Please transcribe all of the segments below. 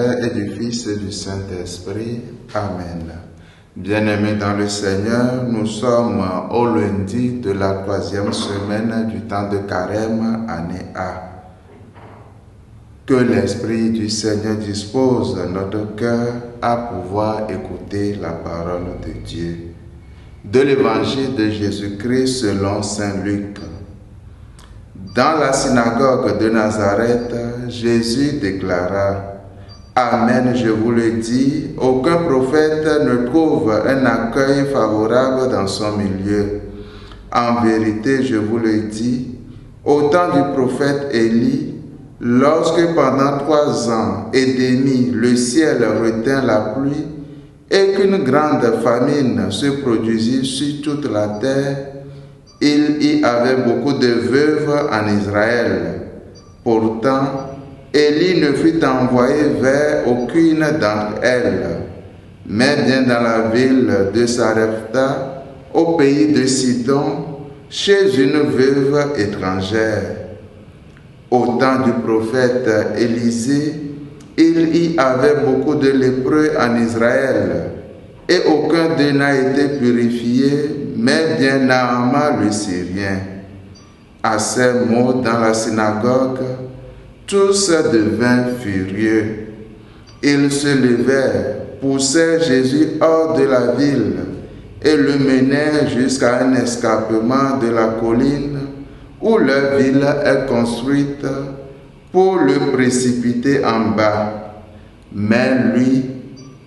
Père et du Fils et du Saint-Esprit. Amen. Bien-aimés dans le Seigneur, nous sommes au lundi de la 3e semaine du temps de Carême, année A. Que l'Esprit du Seigneur dispose notre cœur à pouvoir écouter la parole de Dieu. De l'Évangile de Jésus-Christ selon saint Luc. Dans la synagogue de Nazareth, Jésus déclara: Amen, je vous le dis, aucun prophète ne trouve un accueil favorable dans son milieu. En vérité, je vous le dis, au temps du prophète Élie, lorsque pendant 3 ans et demi le ciel retint la pluie et qu'une grande famine se produisit sur toute la terre, il y avait beaucoup de veuves en Israël. Pourtant, Élie ne fut envoyé vers aucune d'entre elles, mais bien dans la ville de Sarepta, au pays de Sidon, chez une veuve étrangère. Au temps du prophète Élisée, il y avait beaucoup de lépreux en Israël, et aucun d'eux n'a été purifié, mais bien Naaman le Syrien. À ces mots dans la synagogue, tous devinrent furieux. Ils se levèrent, poussèrent Jésus hors de la ville et le menèrent jusqu'à un escarpement de la colline où leur ville est construite pour le précipiter en bas. Mais lui,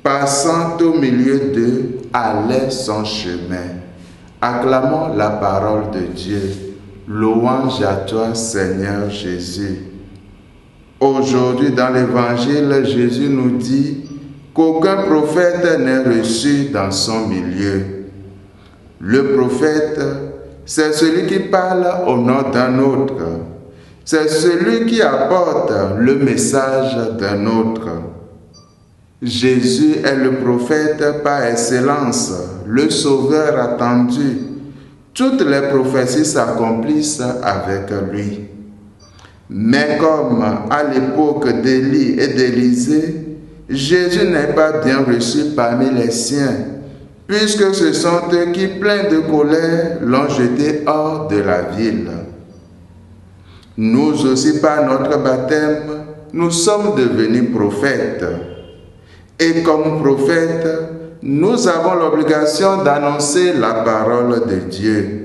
passant au milieu d'eux, allait son chemin. Acclamons la parole de Dieu. Louange à toi, Seigneur Jésus. Aujourd'hui, dans l'Évangile, Jésus nous dit qu'aucun prophète n'est reçu dans son milieu. Le prophète, c'est celui qui parle au nom d'un autre. C'est celui qui apporte le message d'un autre. Jésus est le prophète par excellence, le sauveur attendu. Toutes les prophéties s'accomplissent avec lui. Mais comme à l'époque d'Élie et d'Élisée, Jésus n'est pas bien reçu parmi les siens, puisque ce sont eux qui, pleins de colère, l'ont jeté hors de la ville. Nous aussi, par notre baptême, nous sommes devenus prophètes. Et comme prophètes, nous avons l'obligation d'annoncer la parole de Dieu.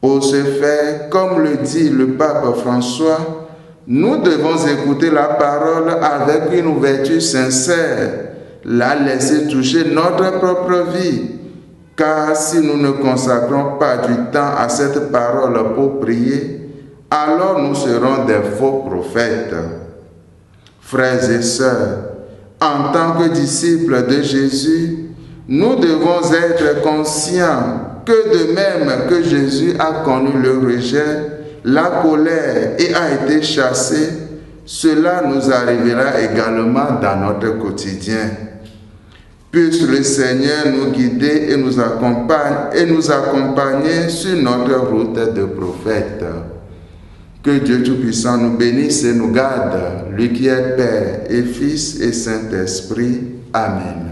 Pour ce faire, comme le dit le pape François, nous devons écouter la parole avec une ouverture sincère, la laisser toucher notre propre vie, car si nous ne consacrons pas du temps à cette parole pour prier, alors nous serons des faux prophètes. Frères et sœurs, en tant que disciples de Jésus, nous devons être conscients que de même que Jésus a connu le rejet, la colère et a été chassé, cela nous arrivera également dans notre quotidien. Puisse le Seigneur nous guider et nous accompagner sur notre route de prophète. Que Dieu Tout-Puissant nous bénisse et nous garde, lui qui est Père et Fils et Saint-Esprit. Amen.